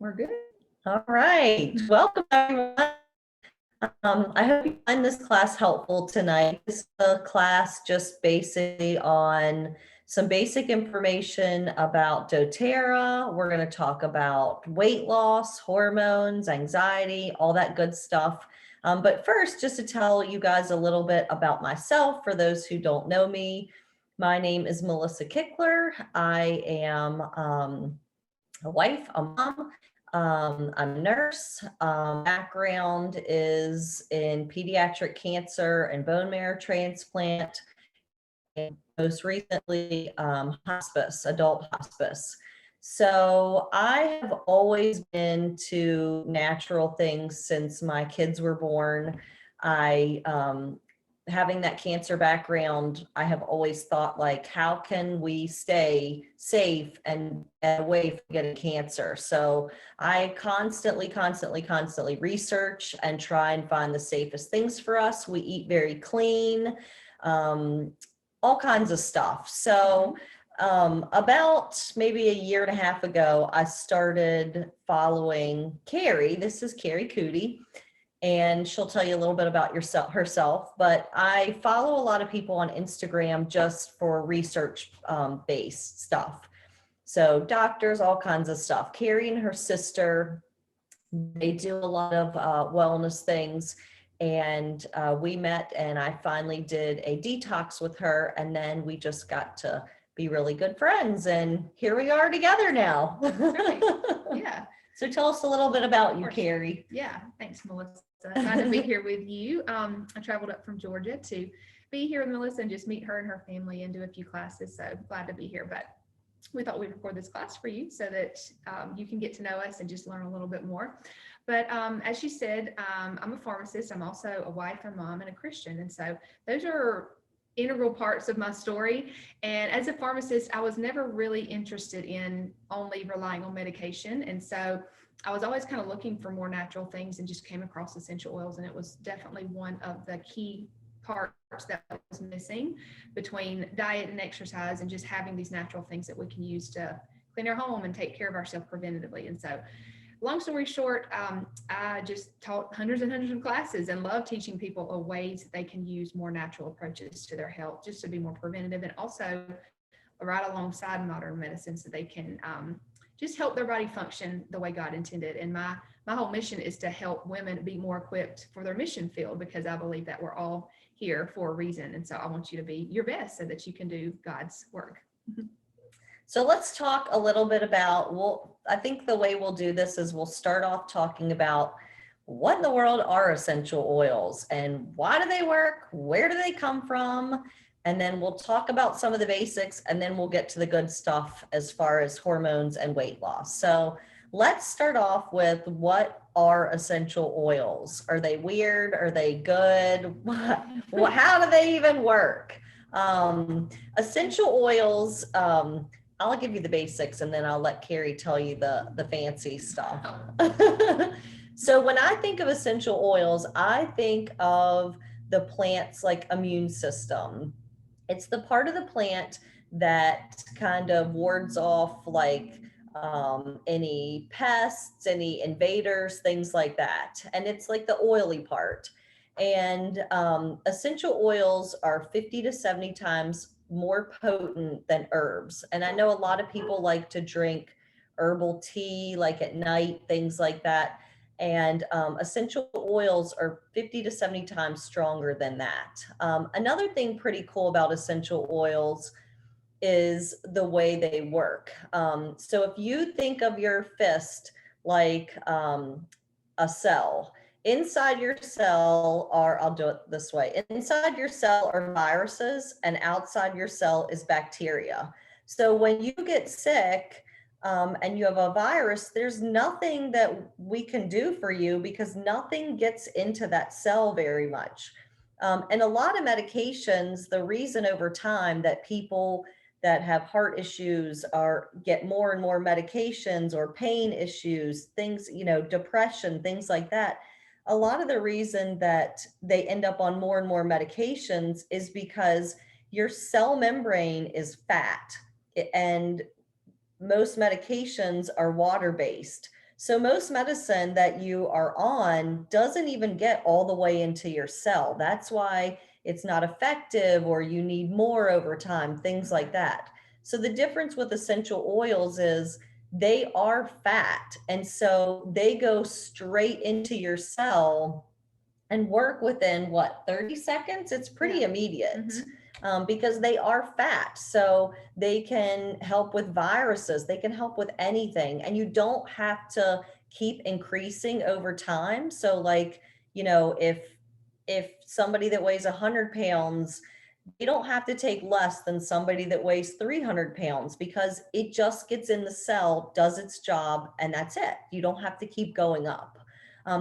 We're good. All right, welcome everyone. I hope you find this class helpful tonight. This is a class just basically on some basic information about Doterra. We're going to talk about weight loss, hormones, anxiety, all that good stuff. But first, just to tell you guys a little bit about myself, for those who don't know me, my name is Melissa Kickler. I am a wife, a mom. I'm a nurse. Background is in pediatric cancer and bone marrow transplant, and most recently hospice, adult hospice. So I have always been to natural things since my kids were born. I having that cancer background, I have always thought, like, how can we stay safe and away from getting cancer? So I constantly research and try and find the safest things for us. We eat very clean, all kinds of stuff. So about maybe a year and a half ago, I started following Carrie. This is Carrie Cootie, and she'll tell you a little bit about herself. But I follow a lot of people on Instagram just for research based stuff. So doctors, all kinds of stuff. Carrie and her sister, they do a lot of wellness things. And we met, and I finally did a detox with her. And then we just got to be really good friends. And here we are together now. Right. Yeah. So tell us a little bit about you, Carrie. Yeah. Thanks, Melissa. Glad to be here with you. I traveled up from Georgia to be here with Melissa and just meet her and her family and do a few classes. So glad to be here. But we thought we'd record this class for you so that you can get to know us and just learn a little bit more. But as she said, I'm a pharmacist. I'm also a wife, a mom, and a Christian. And so those are integral parts of my story. And as a pharmacist, I was never really interested in only relying on medication. And so I was always kind of looking for more natural things and just came across essential oils. And it was definitely one of the key parts that was missing between diet and exercise and just having these natural things that we can use to clean our home and take care of ourselves preventatively. And so long story short, I just taught hundreds and hundreds of classes and love teaching people ways that they can use more natural approaches to their health just to be more preventative, and also right alongside modern medicine so they can just help their body function the way God intended. And my whole mission is to help women be more equipped for their mission field, because I believe that we're all here for a reason. And so I want you to be your best so that you can do God's work. So let's talk a little bit about, I think the way we'll do this is we'll start off talking about what in the world are essential oils and why do they work? Where do they come from? And then we'll talk about some of the basics, and then we'll get to the good stuff as far as hormones and weight loss. So let's start off with, what are essential oils? Are they weird? Are they good? How do they even work? Essential oils, I'll give you the basics and then I'll let Carrie tell you the fancy stuff. So when I think of essential oils, I think of the plant's like immune system. It's the part of the plant that kind of wards off like any pests, any invaders, things like that. And it's like the oily part. And essential oils are 50 to 70 times more potent than herbs. And I know a lot of people like to drink herbal tea, like at night, things like that. And essential oils are 50 to 70 times stronger than that. Another thing pretty cool about essential oils is the way they work. So if you think of your fist like a cell, inside your cell are, I'll do it this way, inside your cell are viruses and outside your cell is bacteria. So when you get sick and you have a virus, there's nothing that we can do for you because nothing gets into that cell very much. And a lot of medications, the reason over time that people that have heart issues are get more and more medications, or pain issues, things, depression, things like that, a lot of the reason that they end up on more and more medications is because your cell membrane is fat, and most medications are water based. So most medicine that you are on doesn't even get all the way into your cell. That's why it's not effective or you need more over time, things like that. So the difference with essential oils is they are fat. And so they go straight into your cell and work within what, 30 seconds? It's pretty Yeah. immediate. Mhm. Because they are fat. So they can help with viruses, they can help with anything. And you don't have to keep increasing over time. So like, if somebody that weighs 100 pounds, you don't have to take less than somebody that weighs 300 pounds because it just gets in the cell, does its job, and that's it. You don't have to keep going up.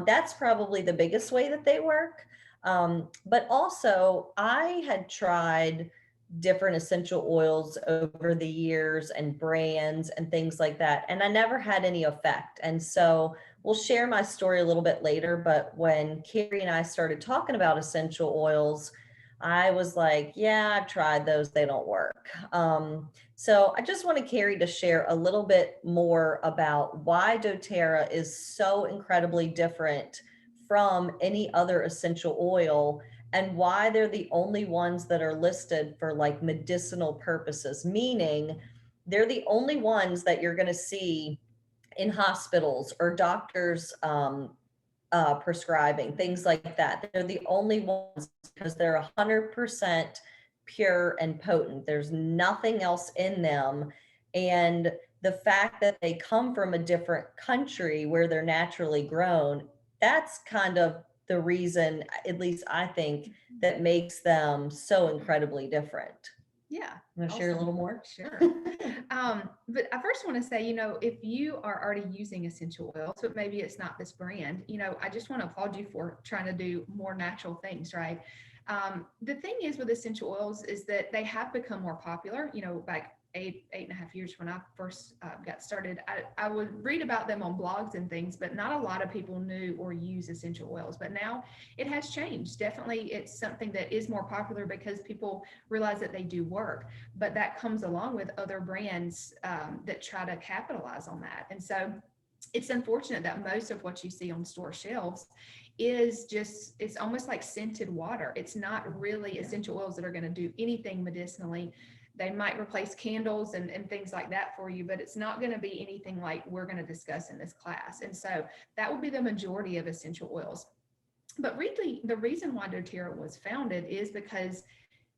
That's probably the biggest way that they work. But also, I had tried different essential oils over the years and brands and things like that, and I never had any effect. And so we'll share my story a little bit later. But when Carrie and I started talking about essential oils, I was like, yeah, I've tried those, they don't work. So I just wanted Carrie to share a little bit more about why doTERRA is so incredibly different from any other essential oil and why they're the only ones that are listed for like medicinal purposes, meaning they're the only ones that you're going to see in hospitals or doctors prescribing, things like that. They're the only ones because they're 100% pure and potent. There's nothing else in them. And the fact that they come from a different country where they're naturally grown, that's kind of the reason, at least I think, that makes them so incredibly different. Yeah. Want to share a Awesome. little more? Sure. But I first want to say, if you are already using essential oils, but maybe it's not this brand, I just want to applaud you for trying to do more natural things, right? The thing is with essential oils is that they have become more popular, back 8.5 years when I first got started. I would read about them on blogs and things, but not a lot of people knew or use essential oils. But now it has changed. Definitely it's something that is more popular because people realize that they do work, but that comes along with other brands that try to capitalize on that. And so it's unfortunate that most of what you see on store shelves is just, it's almost like scented water. It's not really essential oils that are going to do anything medicinally. They might replace candles and things like that for you, but it's not going to be anything like we're going to discuss in this class. And so that will be the majority of essential oils. But really, the reason why doTERRA was founded is because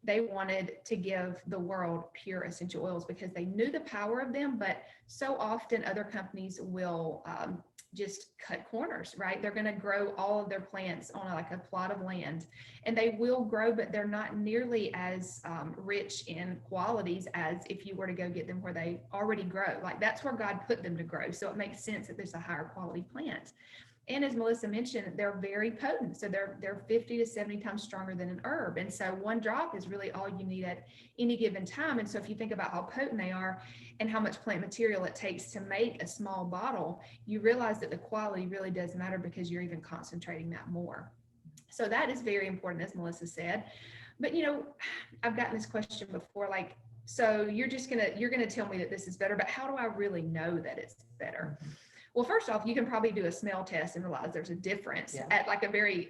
they wanted to give the world pure essential oils because they knew the power of them, but so often other companies will just cut corners, right? They're going to grow all of their plants on like a plot of land, and they will grow, but they're not nearly as rich in qualities as if you were to go get them where they already grow. Like that's where God put them to grow. So it makes sense that there's a higher quality plant. And as Melissa mentioned, they're very potent. So they're 50 to 70 times stronger than an herb. And so one drop is really all you need at any given time. And so if you think about how potent they are and how much plant material it takes to make a small bottle, you realize that the quality really does matter because you're even concentrating that more. So that is very important, as Melissa said. But I've gotten this question before, like, so you're gonna tell me that this is better, but how do I really know that it's better? Well, first off, you can probably do a smell test and realize there's a difference at like a very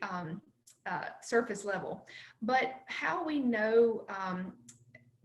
surface level. But how we know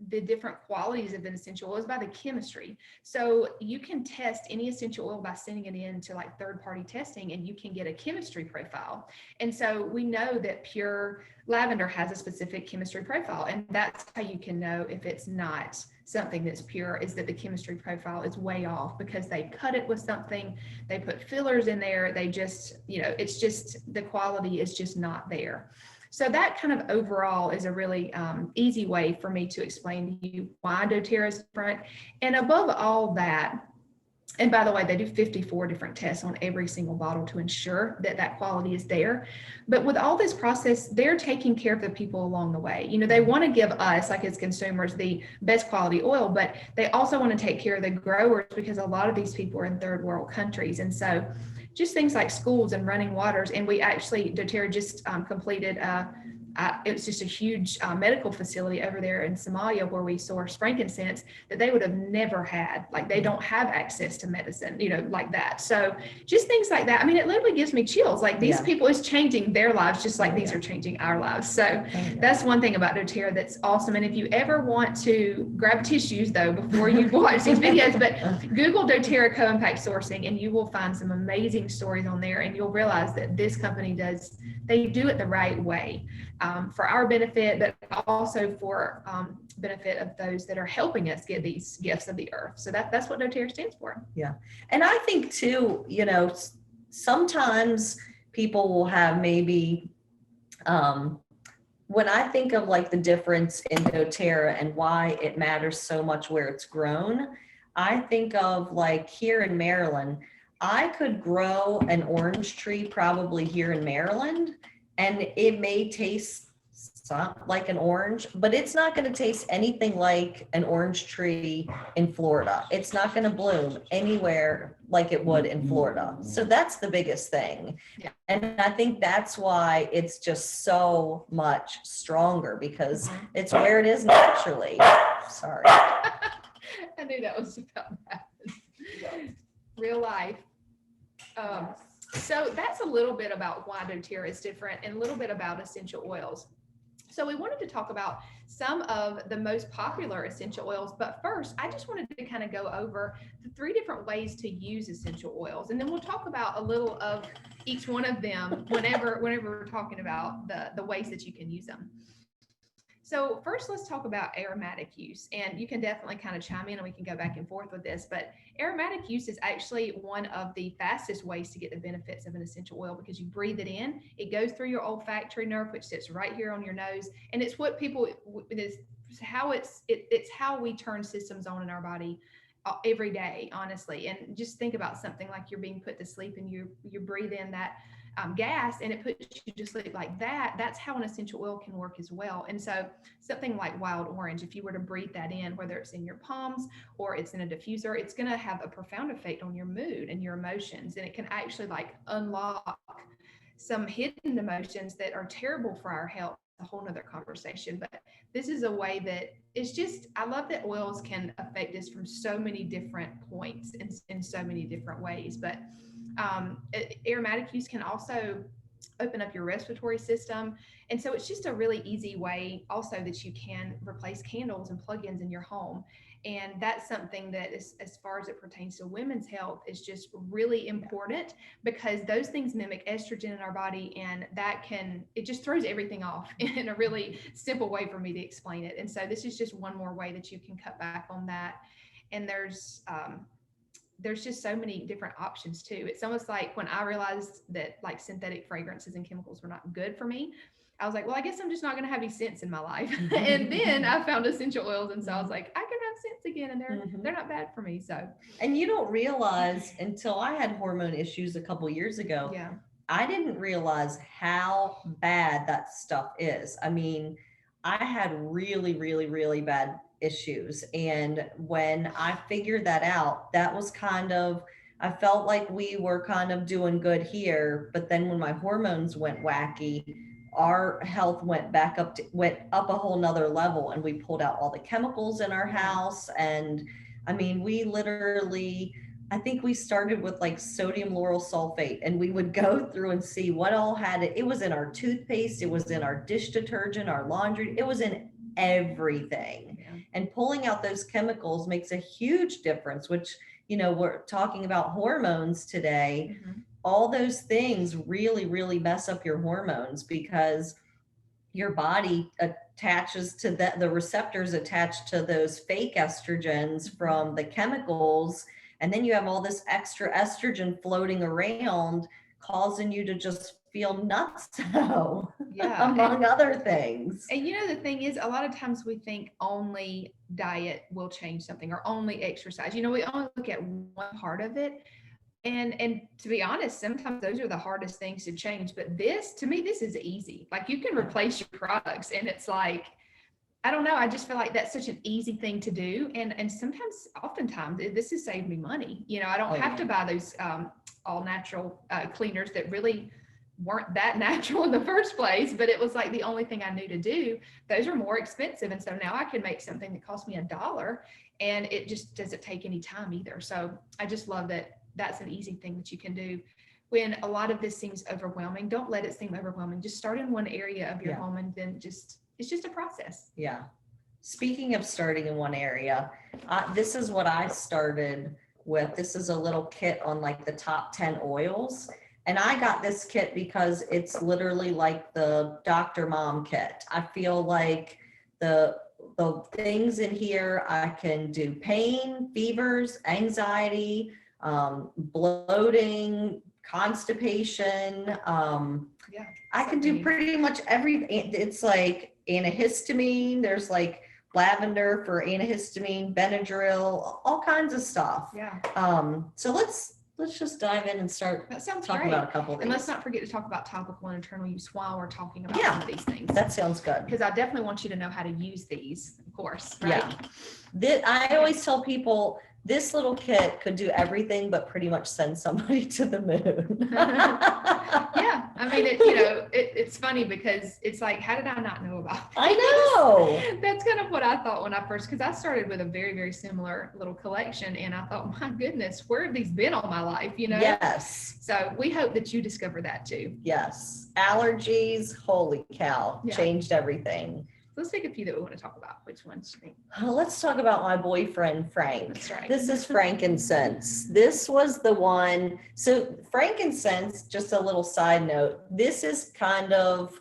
the different qualities of an essential oil is by the chemistry. So you can test any essential oil by sending it in to like third-party testing, and you can get a chemistry profile. And so we know that pure lavender has a specific chemistry profile, and that's how you can know if it's not something that's pure, is that the chemistry profile is way off because they cut it with something, they put fillers in there, they just, it's just, the quality is just not there. So that kind of overall is a really easy way for me to explain to you why doTERRA is different. And above all that, and by the way, they do 54 different tests on every single bottle to ensure that that quality is there. But with all this process, they're taking care of the people along the way. They want to give us, like as consumers, the best quality oil, but they also want to take care of the growers because a lot of these people are in third world countries. And so just things like schools and running waters. And we actually, doTERRA just completed it was just a huge medical facility over there in Somalia where we source frankincense that they would have never had. Like they don't have access to medicine, like that. So just things like that. I mean, it literally gives me chills. Like these people, is changing their lives just like these are changing our lives. So that's one thing about Doterra that's awesome. And if you ever want to grab tissues though before you watch these videos, but Google Doterra co-impact sourcing and you will find some amazing stories on there, and you'll realize that this company they do it the right way, for our benefit, but also for benefit of those that are helping us get these gifts of the earth. So that's what Doterra stands for. Yeah. And I think too, sometimes people will have maybe, when I think of like the difference in Doterra and why it matters so much where it's grown, I think of like here in Maryland, I could grow an orange tree probably here in Maryland, and it may taste like an orange, but it's not going to taste anything like an orange tree in Florida. It's not going to bloom anywhere like it would in Florida. So that's the biggest thing. Yeah. And I think that's why it's just so much stronger, because it's where it is naturally. Sorry. I knew that was about that. Real life. So that's a little bit about why Doterra is different and a little bit about essential oils. So we wanted to talk about some of the most popular essential oils, but first I just wanted to kind of go over the 3 different ways to use essential oils, and then we'll talk about a little of each one of them whenever we're talking about the ways that you can use them. So first, let's talk about aromatic use, and you can definitely kind of chime in and we can go back and forth with this, but aromatic use is actually one of the fastest ways to get the benefits of an essential oil, because you breathe it in, it goes through your olfactory nerve, which sits right here on your nose, and it's what it's how we turn systems on in our body every day, honestly. And just think about something like you're being put to sleep and you breathe in that gas and it puts you to sleep like that. That's how an essential oil can work as well. And so something like wild orange, if you were to breathe that in, whether it's in your palms or it's in a diffuser, it's going to have a profound effect on your mood and your emotions. And it can actually like unlock some hidden emotions that are terrible for our health. A whole nother conversation, but this is a way that it's just, I love that oils can affect us from so many different points and in so many different ways. But aromatic use can also open up your respiratory system. And so it's just a really easy way also that you can replace candles and plugins in your home. And that's something that is, as far as it pertains to women's health, is just really important, because those things mimic estrogen in our body, and it just throws everything off in a really simple way for me to explain it. And so this is just one more way that you can cut back on that. And there's just so many different options too. It's almost like when I realized that like synthetic fragrances and chemicals were not good for me, I was like, well, I guess I'm just not going to have any scents in my life. And then I found essential oils. And so I was like, I can have scents again, and they're not bad for me. So, and you don't realize until I had hormone issues a couple years ago. Yeah. I didn't realize how bad that stuff is. I mean, I had really, really, really bad issues. And when I figured that out, that was I felt like we were kind of doing good here. But then when my hormones went wacky, our health went up a whole nother level, and we pulled out all the chemicals in our house. And I mean, we literally, I think we started with like sodium lauryl sulfate, and we would go through and see what all had it. It was in our toothpaste, it was in our dish detergent, our laundry, it was in everything. Yeah. And pulling out those chemicals makes a huge difference, which, we're talking about hormones today. All those things really, really mess up your hormones, because your body attaches to the receptors attached to those fake estrogens from the chemicals. And then you have all this extra estrogen floating around, causing you to just feel nuts. Yeah. Among other things. And the thing is, a lot of times we think only diet will change something, or only exercise. We only look at one part of it. And to be honest, sometimes those are the hardest things to change. But to me, this is easy. Like, you can replace your products, and it's like, I don't know. I just feel like that's such an easy thing to do. And oftentimes this has saved me money. I don't have to buy those all natural cleaners that really weren't that natural in the first place, but it was like the only thing I knew to do. Those are more expensive. And so now I can make something that cost me $1 and it just doesn't take any time either. So I just love that that's an easy thing that you can do. When a lot of this seems overwhelming, don't let it seem overwhelming. Just start in one area of your home and then it's just a process. Yeah. Speaking of starting in one area, this is what I started with. This is a little kit on like the top 10 oils. And I got this kit because it's literally like the Dr. Mom kit. I feel like the things in here, I can do pain, fevers, anxiety, bloating, constipation. I can do pretty much everything. It's like antihistamine. There's like lavender for antihistamine, Benadryl, all kinds of stuff. Yeah. So let's just dive in and start talking about a couple of these. And let's not forget to talk about topical and internal use while we're talking about some of these things. That sounds good. Because I definitely want you to know how to use these, of course. Right? Yeah. I always tell people this little kit could do everything but pretty much send somebody to the moon. Yeah. I mean, it's funny because it's like, how did I not know about this? I know. That's kind of what I thought when I first, because I started with a very, very similar little collection and I thought, my goodness, where have these been all my life, Yes. So we hope that you discover that too. Yes. Allergies, holy cow, changed everything. Let's take a few that we want to talk about. Which ones? Let's talk about my boyfriend, Frank. That's right. This is frankincense. This was the one. So frankincense, just a little side note, this is kind of,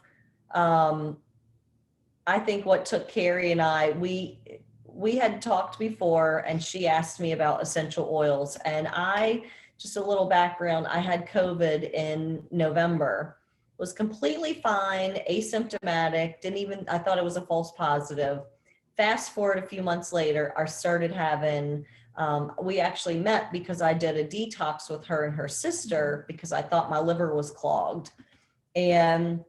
I think what took Carrie and I, we had talked before and she asked me about essential oils. And just a little background, I had COVID in November. Was completely fine, asymptomatic, I thought it was a false positive. Fast forward a few months later, I started having, we actually met because I did a detox with her and her sister because I thought my liver was clogged. And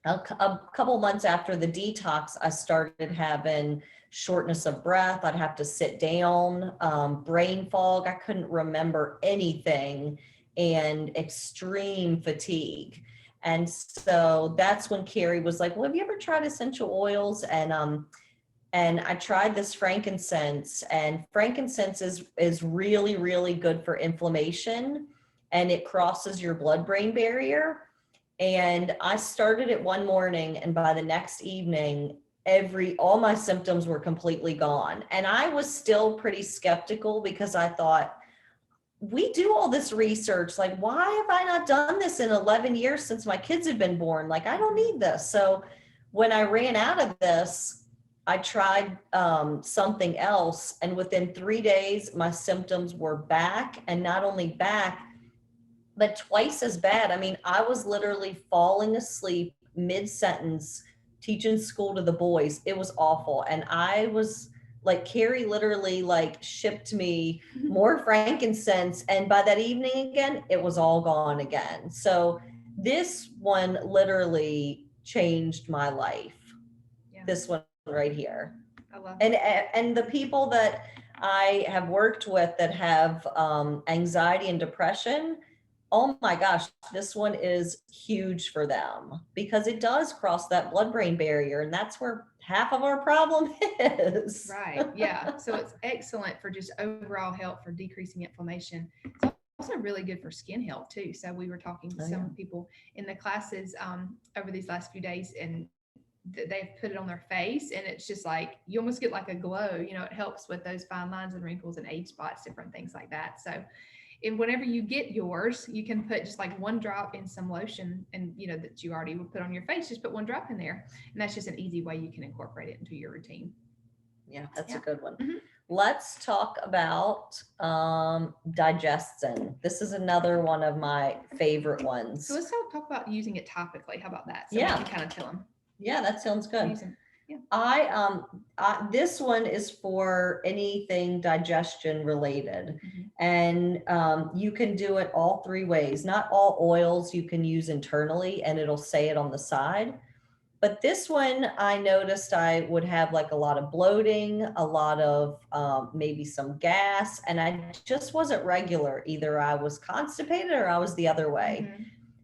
a couple months after the detox, I started having shortness of breath. I'd have to sit down, brain fog. I couldn't remember anything, and extreme fatigue. And so that's when Carrie was like, well, have you ever tried essential oils? And I tried this frankincense, and frankincense is really, really good for inflammation, and it crosses your blood-brain barrier. And I started it one morning, and by the next evening, all my symptoms were completely gone. And I was still pretty skeptical because I thought, we do all this research. Like, why have I not done this in 11 years since my kids have been born? Like, I don't need this. So when I ran out of this, I tried something else. And within 3 days, my symptoms were back, and not only back, but twice as bad. I mean, I was literally falling asleep mid-sentence, teaching school to the boys. It was awful. And I was like, Carrie literally like shipped me more frankincense. And by that evening again, it was all gone again. So this one literally changed my life. Yeah. This one right here. I love it. And the people that I have worked with that have anxiety and depression, oh my gosh, this one is huge for them because it does cross that blood-brain barrier, and that's where half of our problem is. Right. Yeah. So it's excellent for just overall health, for decreasing inflammation. It's also really good for skin health too. So we were talking to some people in the classes over these last few days, and they've put it on their face, and it's just like, you almost get like a glow. It helps with those fine lines and wrinkles and age spots, different things like that. So and whenever you get yours, you can put just like one drop in some lotion, and that you already would put on your face, just put one drop in there. And that's just an easy way you can incorporate it into your routine. Yeah, that's a good one. Mm-hmm. Let's talk about digestin. This is another one of my favorite ones. So let's talk about using it topically. How about that? So we can kind of tell them. Yeah, that sounds good. Yeah. This one is for anything digestion related, and you can do it all three ways. Not all oils you can use internally, and it'll say it on the side. But this one, I noticed I would have like a lot of bloating, a lot of maybe some gas, and I just wasn't regular. Either I was constipated or I was the other way.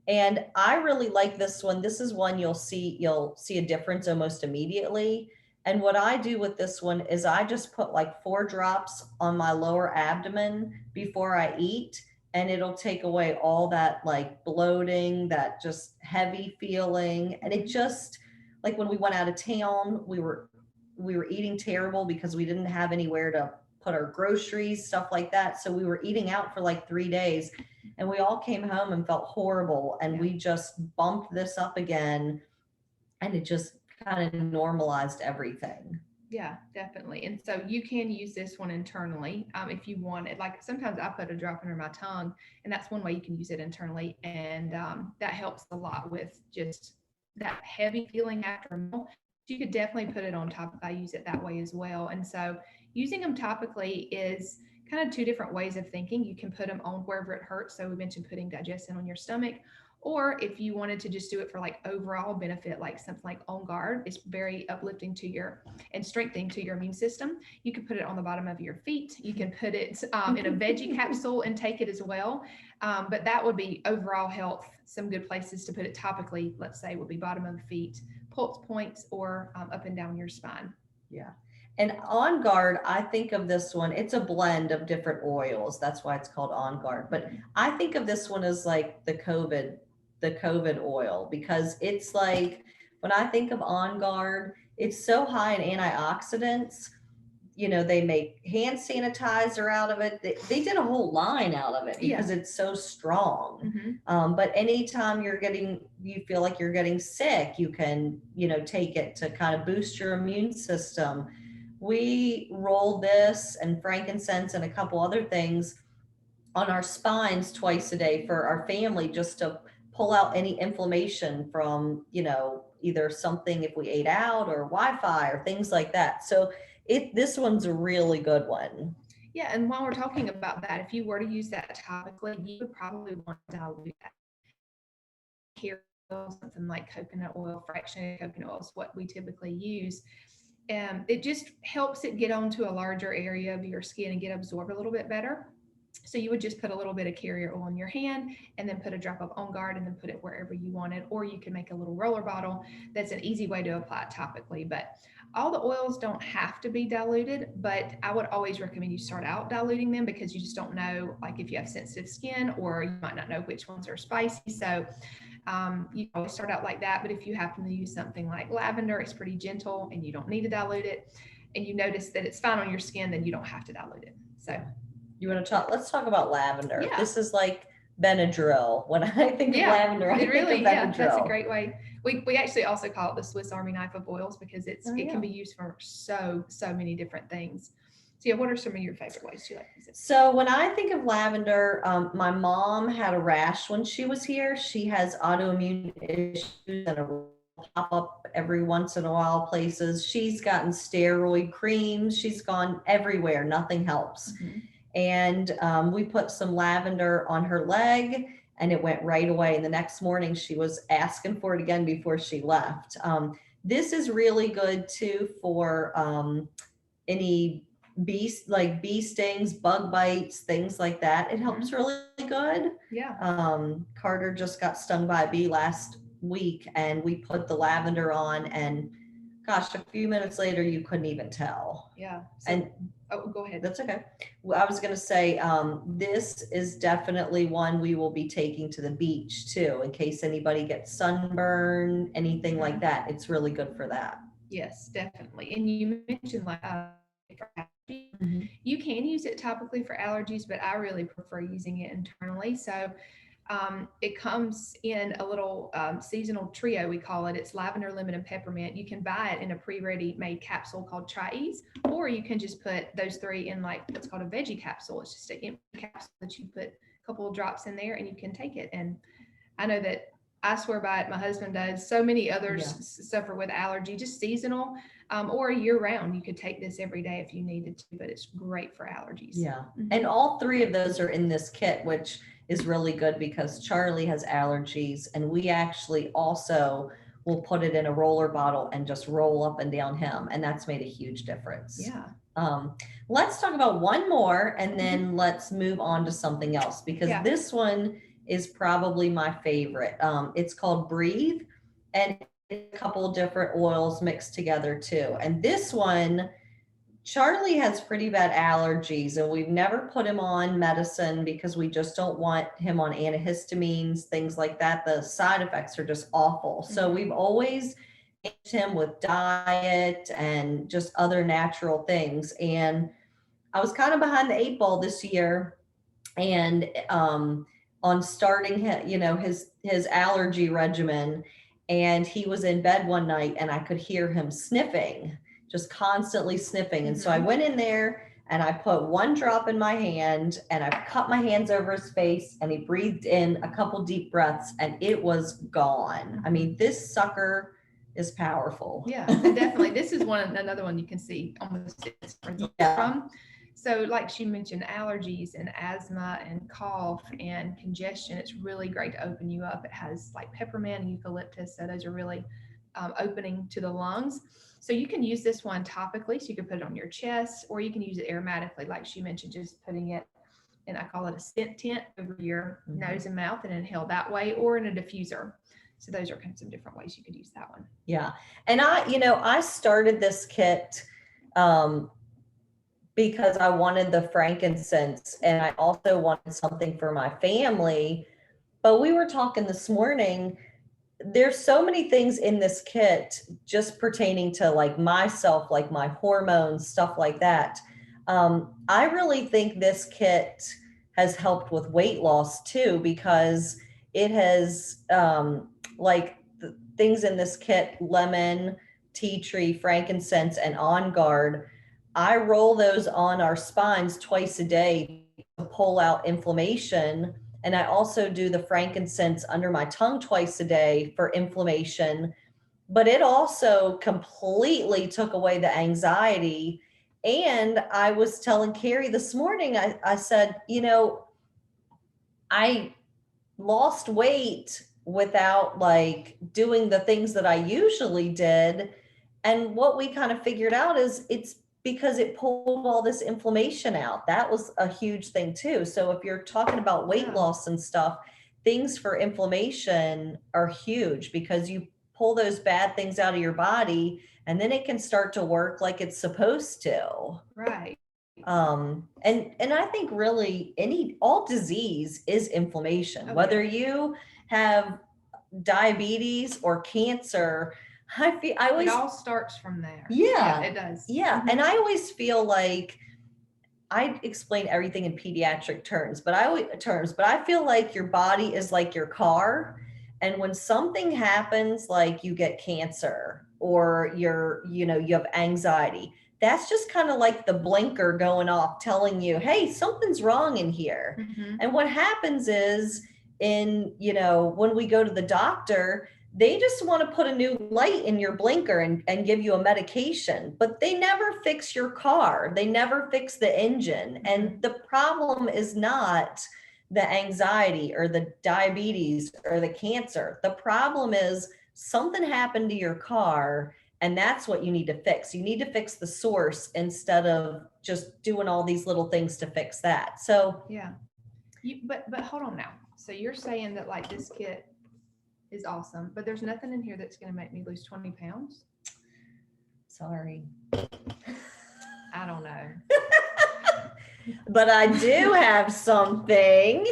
And I really like this one. This is one you'll see a difference almost immediately. And what I do with this one is I just put like 4 drops on my lower abdomen before I eat, and it'll take away all that like bloating, that just heavy feeling. And it just, like when we went out of town, we were eating terrible because we didn't have anywhere to put our groceries, stuff like that. So we were eating out for like 3 days, and we all came home and felt horrible. And we just bumped this up again, and it just kind of normalized everything. Yeah, definitely. And so you can use this one internally if you want it. Like sometimes I put a drop under my tongue, and that's one way you can use it internally. And that helps a lot with just that heavy feeling after a meal. You could definitely put it on top if I use it that way as well. And so using them topically is kind of 2 different ways of thinking. You can put them on wherever it hurts. So we mentioned putting digestion on your stomach. Or if you wanted to just do it for like overall benefit, like something like On Guard, it's very uplifting to your and strengthening to your immune system. You can put it on the bottom of your feet. You can put it in a veggie capsule and take it as well. But that would be overall health. Some good places to put it topically, let's say, would be bottom of the feet, pulse points, or up and down your spine. Yeah. And On Guard, I think of this one, it's a blend of different oils. That's why it's called On Guard. But I think of this one as like the COVID oil, because it's like, when I think of On Guard, it's so high in antioxidants. You know, they make hand sanitizer out of it. They did a whole line out of it because it's so strong. Mm-hmm. But anytime you feel like you're getting sick, you can, take it to kind of boost your immune system. We roll this and frankincense and a couple other things on our spines twice a day for our family, just to pull out any inflammation from, either something if we ate out or Wi-Fi or things like that. So this one's a really good one. Yeah, and while we're talking about that, if you were to use that topically, you would probably want to dilute that. Something like coconut oil, fractionated coconut oil is what we typically use. It just helps it get onto a larger area of your skin and get absorbed a little bit better. So you would just put a little bit of carrier oil in your hand and then put a drop of On Guard and then put it wherever you want it. Or you can make a little roller bottle. That's an easy way to apply it topically. But all the oils don't have to be diluted, but I would always recommend you start out diluting them, because you just don't know, like if you have sensitive skin, or you might not know which ones are spicy. So you always start out like that. But if you happen to use something like lavender, it's pretty gentle and you don't need to dilute it, and you notice that it's fine on your skin, then you don't have to dilute it. So you want to talk? Let's talk about lavender. Yeah. This is like Benadryl. When I think of lavender, I think of Benadryl. That's a great way. We actually also call it the Swiss Army knife of oils, because it can be used for so many different things. So yeah, what are some of your favorite ways you like to use it? So when I think of lavender, my mom had a rash when she was here. She has autoimmune issues and a pop up every once in a while places. She's gotten steroid creams. She's gone everywhere. Nothing helps. Mm-hmm. And we put some lavender on her leg, and it went right away. And the next morning she was asking for it again before she left. This is really good too for any bee stings, bug bites, things like that. It helps really good. Yeah. Carter just got stung by a bee last week, and we put the lavender on, and gosh, a few minutes later you couldn't even tell. Yeah. Go ahead. That's okay. Well, I was going to say, this is definitely one we will be taking to the beach too, in case anybody gets sunburn, anything like that. It's really good for that. Yes, definitely. And you mentioned for allergies. You can use it topically for allergies, but I really prefer using it internally. So it comes in a little seasonal trio, we call it. It's lavender, lemon, and peppermint. You can buy it in a pre-ready made capsule called Try Ease, or you can just put those 3 in like what's called a veggie capsule. It's just an empty capsule that you put a couple of drops in there and you can take it. And I know that I swear by it. My husband does. So many others suffer with allergy, just seasonal or year round. You could take this every day if you needed to, but it's great for allergies. Yeah. And all 3 of those are in this kit, which is really good because Charlie has allergies, and we actually also will put it in a roller bottle and just roll up and down him. And that's made a huge difference. Yeah. Let's talk about one more, and then let's move on to something else, because this one is probably my favorite. It's called Breathe, and a couple different oils mixed together too. And this one, Charlie has pretty bad allergies, and we've never put him on medicine because we just don't want him on antihistamines, things like that. The side effects are just awful. So we've always managed him with diet and just other natural things. And I was kind of behind the 8 ball this year, and on starting his allergy regimen, and he was in bed one night and I could hear him sniffing, just constantly sniffing. And so I went in there and I put 1 drop in my hand and I cut my hands over his face, and he breathed in a couple deep breaths and it was gone. I mean, this sucker is powerful. Yeah, and definitely. This is another one you can see almost from. So like she mentioned, allergies and asthma and cough and congestion, it's really great to open you up. It has like peppermint and eucalyptus, so those are really opening to the lungs. So you can use this one topically, so you can put it on your chest, or you can use it aromatically, like she mentioned, just putting it, and I call it a scent tent, over your nose and mouth and inhale that way, or in a diffuser. So those are kind of some different ways you could use that one. Yeah. And I started this kit because I wanted the frankincense, and I also wanted something for my family. But we were talking this morning, there's so many things in this kit just pertaining to like myself, like my hormones, stuff like that. I really think this kit has helped with weight loss too, because it has like the things in this kit: lemon, tea tree, frankincense, and On Guard. I roll those on our spines twice a day to pull out inflammation. And I also do the frankincense under my tongue twice a day for inflammation. But it also completely took away the anxiety. And I was telling Carrie this morning, I said, I lost weight without like doing the things that I usually did. And what we kind of figured out is it's because it pulled all this inflammation out. That was a huge thing too. So if you're talking about weight loss and stuff, things for inflammation are huge, because you pull those bad things out of your body and then it can start to work like it's supposed to. Right. And I think really all disease is inflammation, whether you have diabetes or cancer. I always, it all starts from there. Yeah, it does. Yeah. And I always feel like I explain everything in pediatric terms, but I feel like your body is like your car. And when something happens, like you get cancer or you have anxiety, that's just kind of like the blinker going off telling you, hey, something's wrong in here. And what happens is when we go to the doctor, they just want to put a new light in your blinker and give you a medication, but they never fix your car. They never fix the engine. And the problem is not the anxiety or the diabetes or the cancer. The problem is something happened to your car, and that's what you need to fix. You need to fix the source instead of just doing all these little things to fix that. So yeah, but hold on now. So you're saying that like this kit is awesome, but there's nothing in here that's going to make me lose 20 pounds. Sorry. I don't know. But I do have something.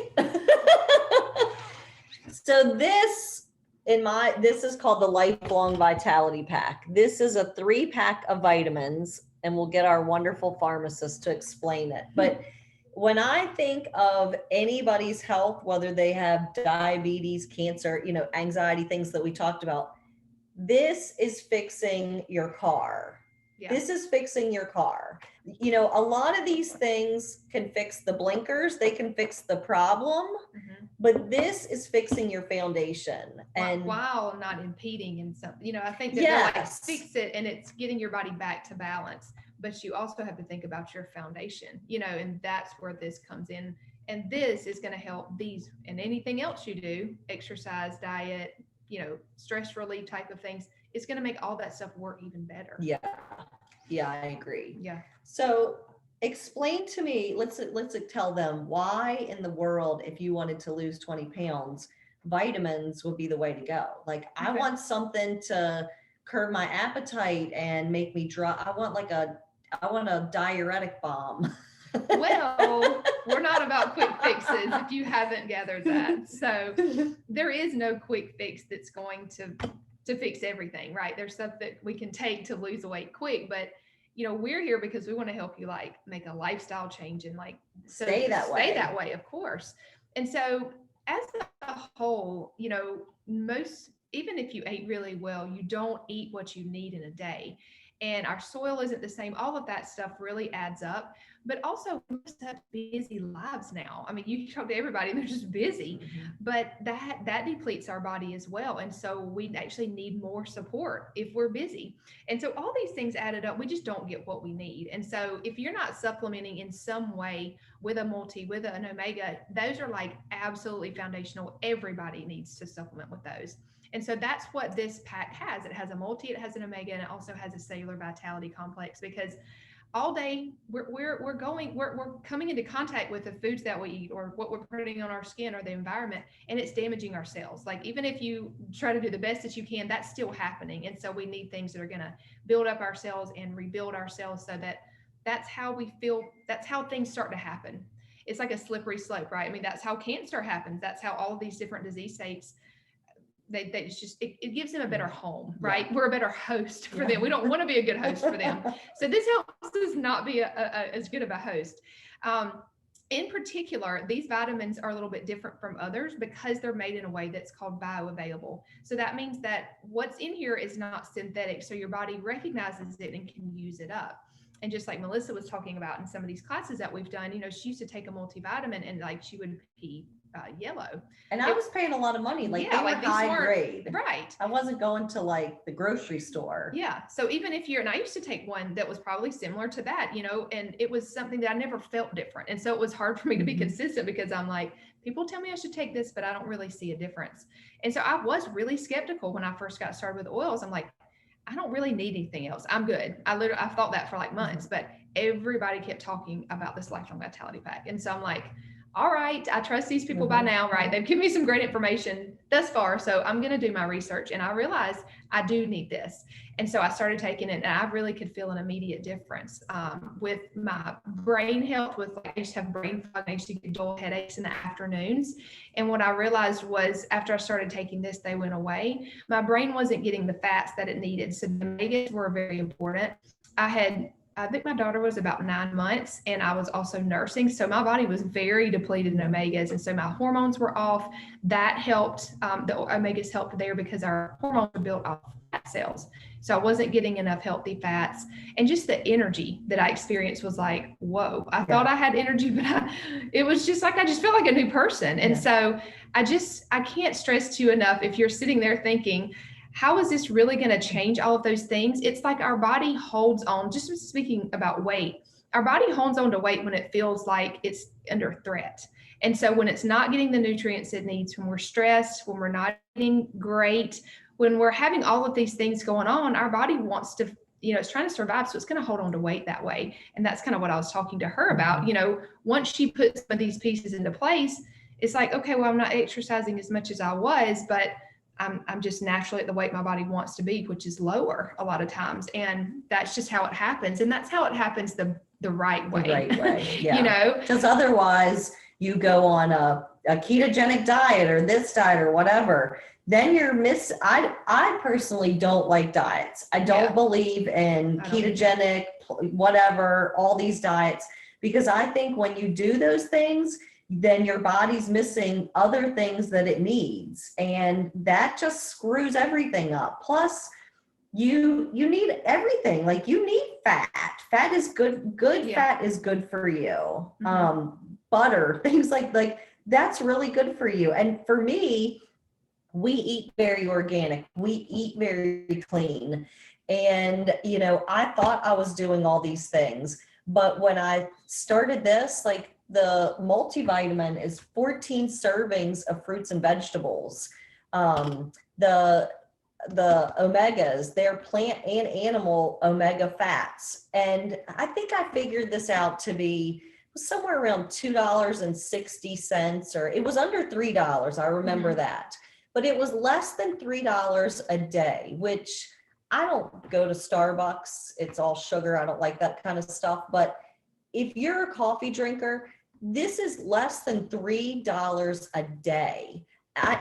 So this is called the Lifelong Vitality Pack. This is a 3-pack of vitamins, and we'll get our wonderful pharmacist to explain it. But when I think of anybody's health, whether they have diabetes, cancer, anxiety, things that we talked about, this is fixing your car. Yeah. This is fixing your car. A lot of these things can fix the blinkers, they can fix the problem, but this is fixing your foundation. And while not impeding in something, I think that they're like, fix it, and it's getting your body back to balance. But you also have to think about your foundation, and that's where this comes in. And this is going to help these and anything else you do, exercise, diet, stress relief type of things. It's going to make all that stuff work even better. Yeah. Yeah, I agree. Yeah. So Explain to me, let's tell them why in the world, if you wanted to lose 20 pounds, vitamins would be the way to go. Like, I Okay. want something to curb my appetite and make me dry. I want a diuretic bomb. Well, we're not about quick fixes if you haven't gathered that. So there is no quick fix that's going to fix everything, right? There's stuff that we can take to lose weight quick, but we're here because we want to help you like make a lifestyle change and like Stay that way. Stay that way, of course. And so as a whole, most, even if you ate really well, you don't eat what you need in a day. And our soil isn't the same. All of that stuff really adds up. But also, we have such busy lives now. I mean, you talk to everybody, and they're just busy. But that depletes our body as well. And so we actually need more support if we're busy. And so all these things added up, we just don't get what we need. And so if you're not supplementing in some way with a multi, with an omega, those are like absolutely foundational. Everybody needs to supplement with those. And so that's what this pack has. It has a multi, it has an omega, and it also has a cellular vitality complex, because all day we're coming into contact with the foods that we eat or what we're putting on our skin or the environment, and it's damaging our cells. Like, even if you try to do the best that you can, that's still happening. And so we need things that are going to build up our cells and rebuild our cells, so that's how we feel. That's how things start to happen. It's like a slippery slope, right? I mean, that's how cancer happens. That's how all of these different disease states, it gives them a better home, right? We're a better host for them. We don't want to be a good host for them. So this helps us not be as good of a host. In particular, these vitamins are a little bit different from others because they're made in a way that's called bioavailable. So that means that what's in here is not synthetic. So your body recognizes it and can use it up. And just like Melissa was talking about in some of these classes that we've done, she used to take a multivitamin and like she would pee yellow. And I was paying a lot of money. Like, they were like high grade. Right. I wasn't going to like the grocery store. Yeah. So even if and I used to take one that was probably similar to that, and it was something that I never felt different. And so it was hard for me to be consistent, because I'm like, people tell me I should take this, but I don't really see a difference. And so I was really skeptical when I first got started with oils. I'm like, I don't really need anything else. I'm good. I thought that for like months, but everybody kept talking about this lifelong vitality pack. And so I'm like, all right, I trust these people by now, right? They've given me some great information thus far. So I'm going to do my research. And I realized I do need this. And so I started taking it, and I really could feel an immediate difference with my brain health. I used to have brain fog. I used to get dull headaches in the afternoons. And what I realized was, after I started taking this, they went away. My brain wasn't getting the fats that it needed. So the omegas were very important. I think my daughter was about 9 months, and I was also nursing. So my body was very depleted in omegas. And so my hormones were off. That helped. The omegas helped there because our hormones are built off fat cells. So I wasn't getting enough healthy fats, and just the energy that I experienced was like, whoa, I thought I had energy, but it was just like, I just felt like a new person. And so I can't stress to you enough, if you're sitting there thinking, how is this really going to change all of those things? It's like our body holds on, just speaking about weight, our body holds on to weight when it feels like it's under threat. And so when it's not getting the nutrients it needs, when we're stressed, when we're not eating great, when we're having all of these things going on, our body wants to, it's trying to survive. So it's going to hold on to weight that way. And that's kind of what I was talking to her about. Once she puts some of these pieces into place, it's like, okay, well, I'm not exercising as much as I was, but I'm just naturally at the weight my body wants to be, which is lower a lot of times. And that's just how it happens. And that's how it happens the right way. The right way, yeah. Because otherwise you go on a ketogenic diet or this diet or whatever, then you're I personally don't like diets. I don't believe in ketogenic, whatever, all these diets, because I think when you do those things, then your body's missing other things that it needs. And that just screws everything up. Plus, you need everything. Like, you need fat. Fat is good. Fat is good for you. Butter, things like that's really good for you. And for me, we eat very organic. We eat very clean. And, I thought I was doing all these things. But when I started this, the multivitamin is 14 servings of fruits and vegetables. The the omegas, they're plant and animal omega fats. And I think I figured this out to be somewhere around $2.60, or it was under $3. I remember that, but it was less than $3 a day, which I don't go to Starbucks. It's all sugar. I don't like that kind of stuff. But if you're a coffee drinker, this is less than $3 a day.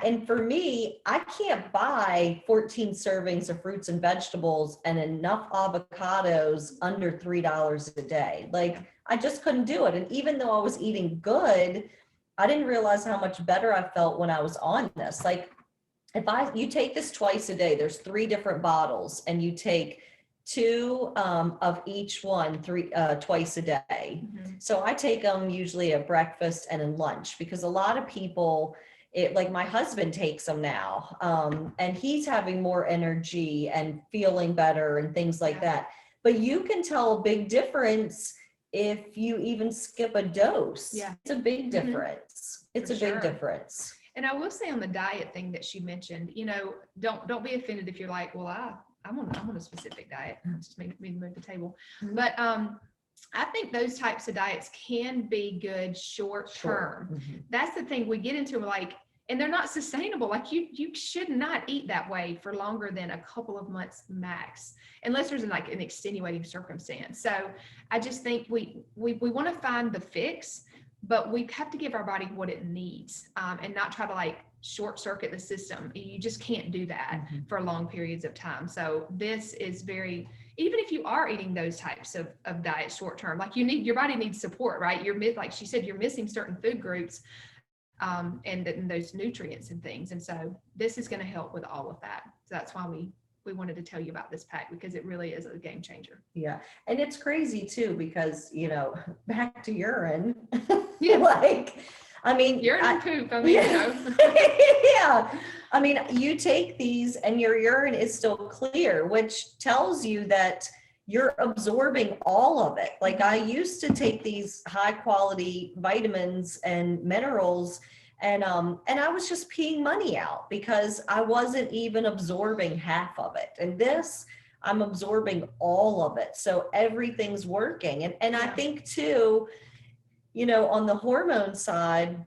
And for me, I can't buy 14 servings of fruits and vegetables and enough avocados under $3 a day. Like, I just couldn't do it. And even though I was eating good, I didn't realize how much better I felt when I was on this. Like, you take this twice a day, there's 3 different bottles, and you take 2 of each one twice a day. So I take them usually at breakfast and in lunch, because a lot of people, like my husband takes them now, and he's having more energy and feeling better and things like that. But you can tell a big difference if you even skip a dose. It's a big difference. It's a big difference. And I will say on the diet thing that she mentioned, you know, don't be offended if you're like, well, I'm on a specific diet. Just make me move the table. But I think those types of diets can be good short term. That's the thing we get into, like, and they're not sustainable. Like, you should not eat that way for longer than a couple of months max, unless there's like an extenuating circumstance. So I just think we want to find the fix, but we have to give our body what it needs, and not try to like short circuit the system. You just can't do that for long periods of time. So this is very, even if you are eating those types of diets short term, like your body needs support, right? Like she said, you're missing certain food groups, and those nutrients and things. And so this is going to help with all of that. So that's why we wanted to tell you about this pack, because it really is a game changer. Yeah. And it's crazy too, because, you know, back to urine, Yeah. like, I mean, urine and poop, I mean, yeah. you know. Yeah. I mean, you take these and your urine is still clear, which tells you that you're absorbing all of it. Like, I used to take these high quality vitamins and minerals, and I was just peeing money out because I wasn't even absorbing half of it. And this, I'm absorbing all of it. So everything's working. And I think too, you know, on the hormone side,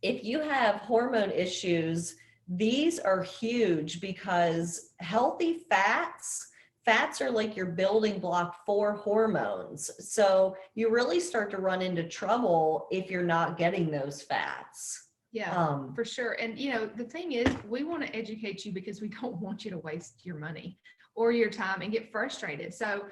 if you have hormone issues, these are huge, because healthy fats are like your building block for hormones. So you really start to run into trouble if you're not getting those fats. Yeah, for sure. And, you know, the thing is, we want to educate you because we don't want you to waste your money or your time and get frustrated. So,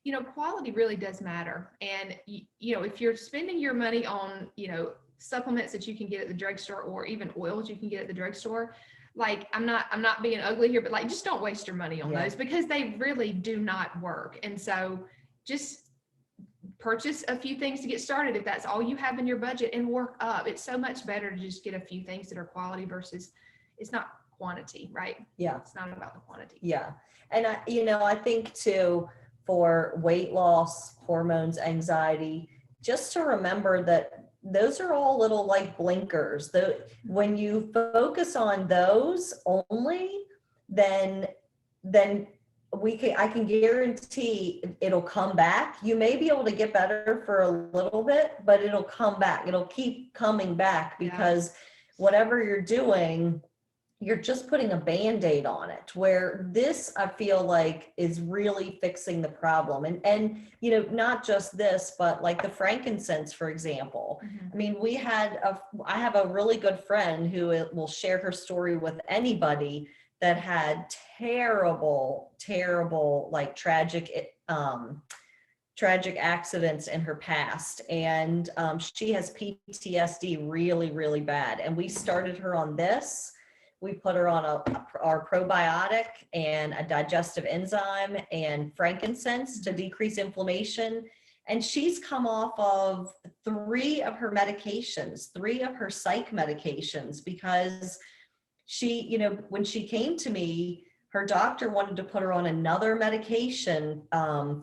you know, quality really does matter. And, you know, if you're spending your money on, you know, supplements that you can get at the drugstore, or even oils you can get at the drugstore, like, I'm not being ugly here, but like, just don't waste your money on those, because they really do not work. And so just purchase a few things to get started if that's all you have in your budget, and work up. It's so much better to just get a few things that are quality versus, it's not quantity, right? Yeah. It's not about the quantity. Yeah. And I think too, for weight loss, hormones, anxiety, just to remember that those are all little like blinkers. When you focus on those only, then I can guarantee it'll come back. You may be able to get better for a little bit, but it'll come back. It'll keep coming back, because whatever you're doing, you're just putting a Band-Aid on it, where this, I feel like, is really fixing the problem. And, you know, not just this, but like the frankincense, for example. I mean, I have a really good friend who will share her story with anybody that had terrible, like tragic accidents in her past. And she has PTSD really, really bad. And we started her on this. We put her on our probiotic and a digestive enzyme and frankincense to decrease inflammation. And she's come off of 3 of her medications, 3 of her psych medications, because she, you know, when she came to me, her doctor wanted to put her on another medication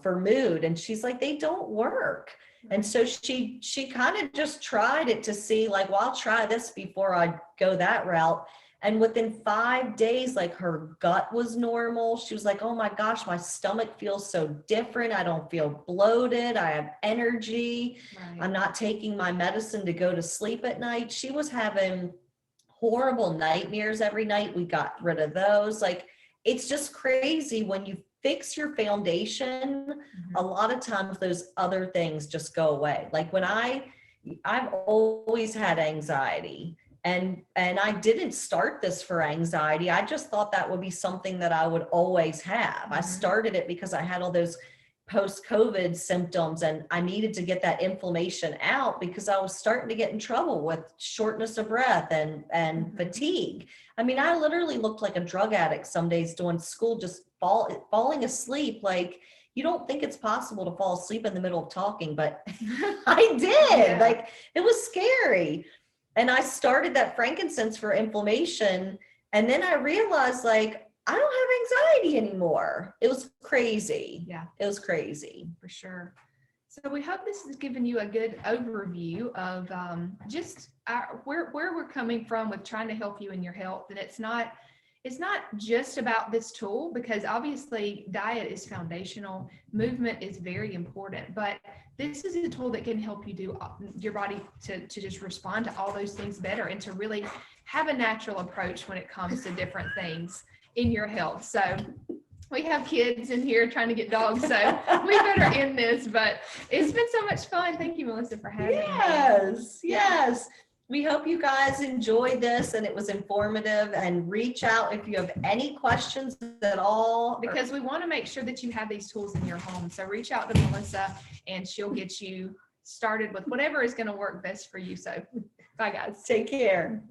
for mood. And she's like, they don't work. And so she kind of just tried it to see, like, well, I'll try this before I go that route. And within 5 days, like her gut was normal. She was like, oh my gosh, my stomach feels so different. I don't feel bloated. I have energy. Right. I'm not taking my medicine to go to sleep at night. She was having horrible nightmares every night. We got rid of those. Like, it's just crazy when you fix your foundation. A lot of times those other things just go away. Like when I've always had anxiety, and I didn't start this for anxiety. I just thought that would be something that I would always have. I started it because I had all those post-COVID symptoms, and I needed to get that inflammation out because I was starting to get in trouble with shortness of breath and fatigue. I mean, I literally looked like a drug addict some days doing school, just falling asleep. Like, you don't think it's possible to fall asleep in the middle of talking, but I did. Yeah. Like, it was scary. And I started that frankincense for inflammation. And then I realized, like, I don't have anxiety anymore. It was crazy. Yeah. It was crazy. For sure. So we hope this has given you a good overview of just where we're coming from with trying to help you in your health. And it's not just about this tool, because obviously diet is foundational, movement is very important, but this is a tool that can help you do your body to just respond to all those things better and to really have a natural approach when it comes to different things in your health. So we have kids in here trying to get dogs, so we better end this, but it's been so much fun. Thank you, Melissa, for having me. Yes. We hope you guys enjoyed this and it was informative, and reach out if you have any questions at all. Because we want to make sure that you have these tools in your home. So reach out to Melissa and she'll get you started with whatever is going to work best for you. So bye, guys. Take care.